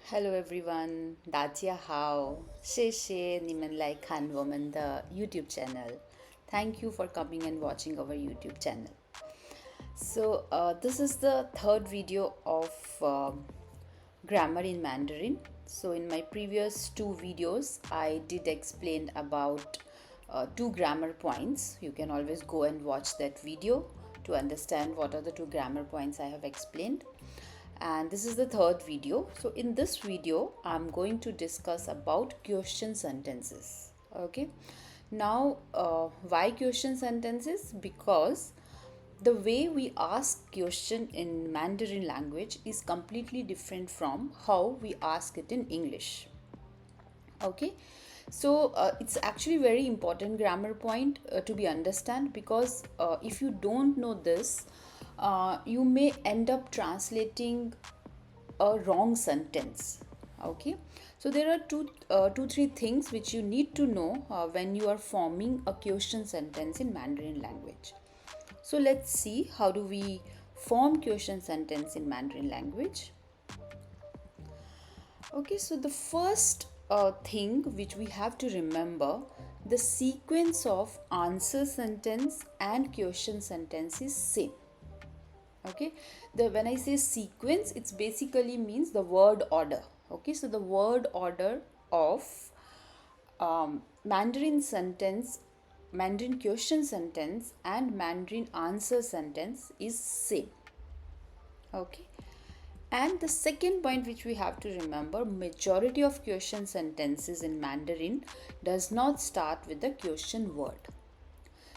Hello everyone, 大家好，谢谢你们来看我们的 YouTube channel. Thank you for coming and watching our YouTube channel. This is the third video of grammar in Mandarin. So, in my previous two videos, I did explain about two grammar points. You can always go and watch that video to understand what are the two grammar points I have explained. And this is the third video. So in this video I'm going to discuss about question sentences. Okay, now why question sentences? Because the way we ask question in Mandarin language is completely different from how we ask it in English. Okay, so it's actually very important grammar point to be understand, because if you don't know this, you may end up translating a wrong sentence. Okay, so there are two three things which you need to know when you are forming a question sentence in Mandarin language. So let's see how do we form question sentence in Mandarin language. Okay, so the first thing which we have to remember, the sequence of answer sentence and question sentence is same. Okay, the when I say sequence, it's basically means the word order. Okay, so the word order of Mandarin sentence, Mandarin question sentence and Mandarin answer sentence is same. Okay, and the second point which we have to remember, majority of question sentences in Mandarin does not start with the question word.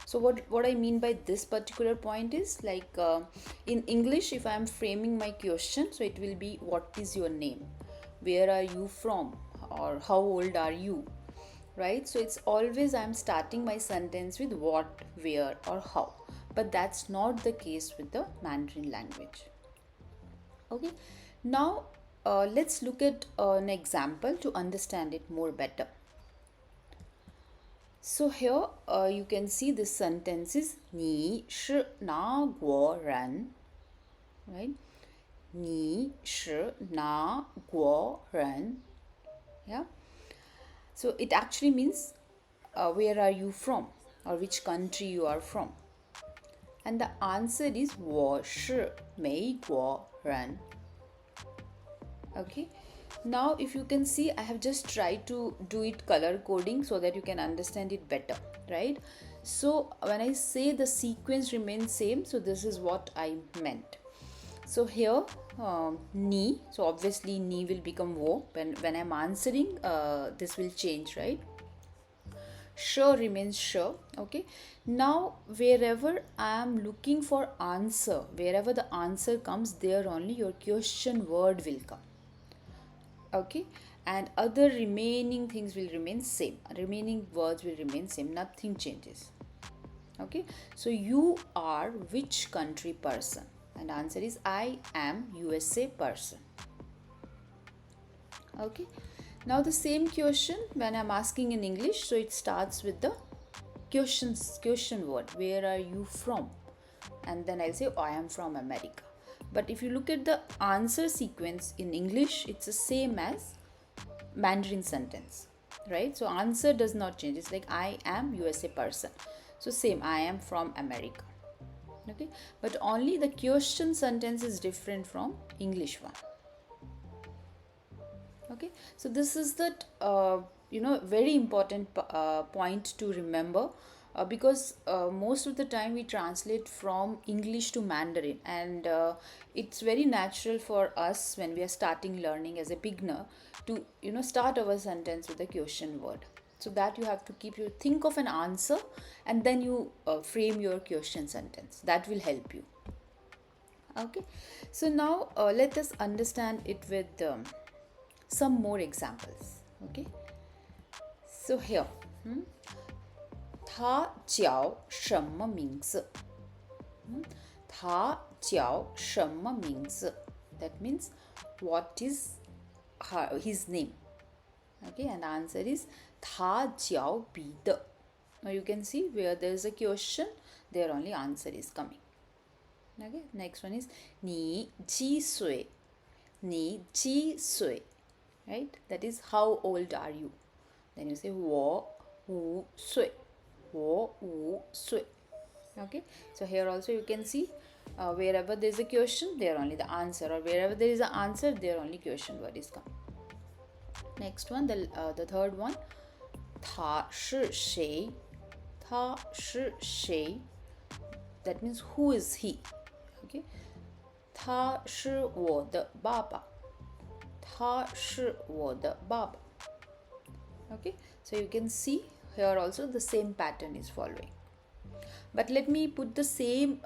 So what I mean by this particular point is, like in English, if I am framing my question, so it will be what is your name, where are you from, or how old are you, right? So it's always I'm starting my sentence with what, where or how, but that's not the case with the Mandarin language. Okay, now let's look at an example to understand it more better. So here you can see this sentence is 你是哪国人, right? 你是哪国人? Yeah. So it actually means where are you from, or which country you are from. And the answer is 我是美国人. Okay, now if you can see, I have just tried to do it color coding so that you can understand it better, right? So when I say the sequence remains same, so this is what I meant. So here ni, so obviously ni will become wo. When I'm answering, this will change, right? Sure remains sure. Okay, now wherever I am looking for answer, wherever the answer comes, there only your question word will come. Okay, and other remaining things will remain same, remaining words will remain same, nothing changes. Okay, so you are which country person, and answer is I am USA person. Okay, now the same question when I'm asking in English, so it starts with the question word, where are you from, and then I'll say, oh, I am from America. But if you look at the answer sequence in English, it's the same as Mandarin sentence, right? So answer does not change. It's like I am USA person. So same, I am from America. Okay, but only the question sentence is different from English one. Okay, so this is that very important point to remember, because most of the time we translate from English to Mandarin, and it's very natural for us when we are starting learning as a beginner to start our sentence with a question word, so that you have to keep, you think of an answer and then you frame your question sentence. That will help you. Okay, so now let us understand it with some more examples. Okay, so here 他叫什么名字？他叫什么名字？ That means what is his name. Okay, and the answer is 他叫彼得. Now you can see where there is a question, there only answer is coming. Okay, next one is 你几岁？你几岁？ right? That is how old are you. Then you say 我5岁, 我5岁. Okay, so here also you can see wherever there is a question, there only the answer, or wherever there is an answer, there only question word is come. Next one, the third one, 他是谁?他是谁? That means who is he? Okay, 他是我的爸爸. 他是我的爸爸. Okay, so you can see here also the same pattern is following. But let me put the same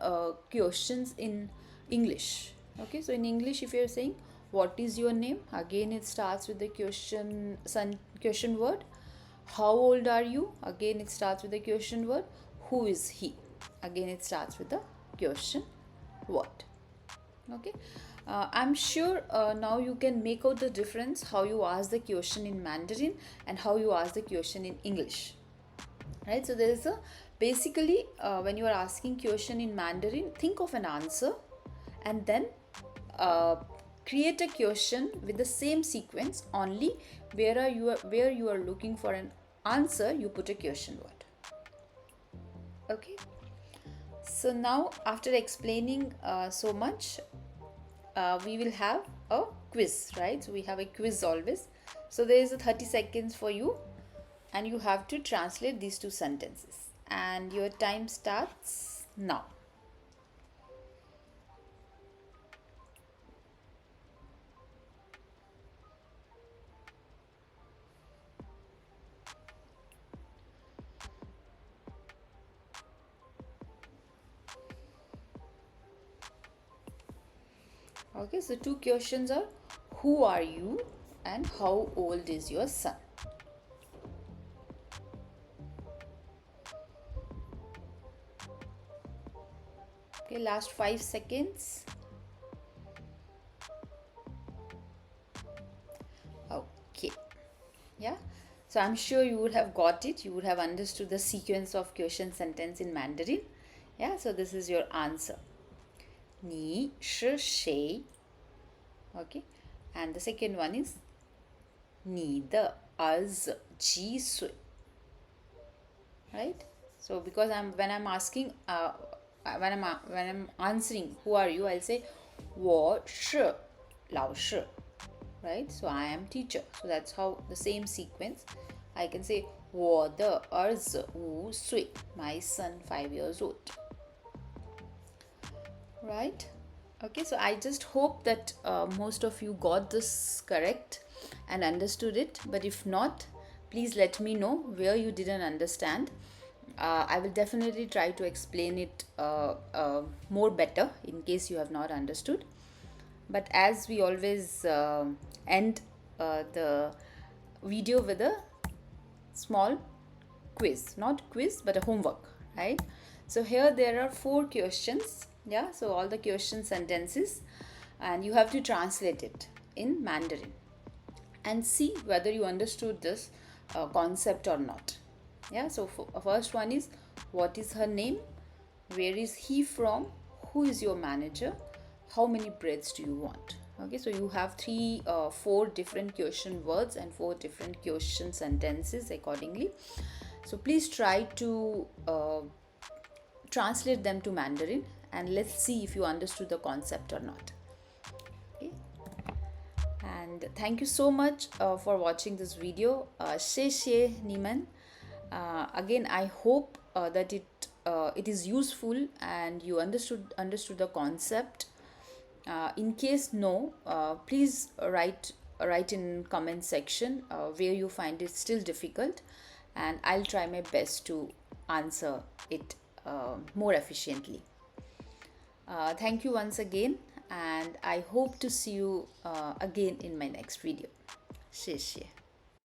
questions in English. Okay, so in English, if you are saying what is your name, again it starts with the question word. How old are you? Again it starts with the question word. Who is he? Again it starts with the question word. Okay, I'm sure now you can make out the difference how you ask the question in Mandarin and how you ask the question in English, right? So there is a basically when you are asking question in Mandarin, think of an answer and then create a question with the same sequence, only where you are looking for an answer, you put a question word. Okay, so now after explaining so much, we will have a quiz, right? So we have a quiz always. So there is a 30 seconds for you and you have to translate these two sentences, and your time starts now. Okay, so two questions are who are you and how old is your son? Okay, last 5 seconds. Okay, yeah, so I'm sure you would have got it. You would have understood the sequence of question sentence in Mandarin. Yeah, so this is your answer. 你是谁? Okay, and the second one is 你的儿子几岁? Right, so because when I'm asking when I'm answering who are you, I'll say 我是老师, right? So I am teacher. So that's how the same sequence I can say 我的儿子5岁, my son 5 years old. Right? Okay, so I just hope that most of you got this correct and understood it. But if not, please let me know where you didn't understand. I will definitely try to explain it more better in case you have not understood. But as we always end the video with a small quiz, not quiz but a homework, right? So here there are 4 questions, yeah, so all the question sentences, and you have to translate it in Mandarin and see whether you understood this concept or not. Yeah, so first one is what is her name, where is he from, who is your manager, how many breads do you want? Okay, so you have 4 different question words and 4 different question sentences accordingly. So please try to translate them to Mandarin and let's see if you understood the concept or not. Okay, and thank you so much for watching this video. 谢谢你们. Again, I hope that it is useful and you understood the concept. In case no, please write in comment section where you find it still difficult, and I'll try my best to answer it more efficiently. Thank you once again, and I hope to see you again in my next video. 谢谢.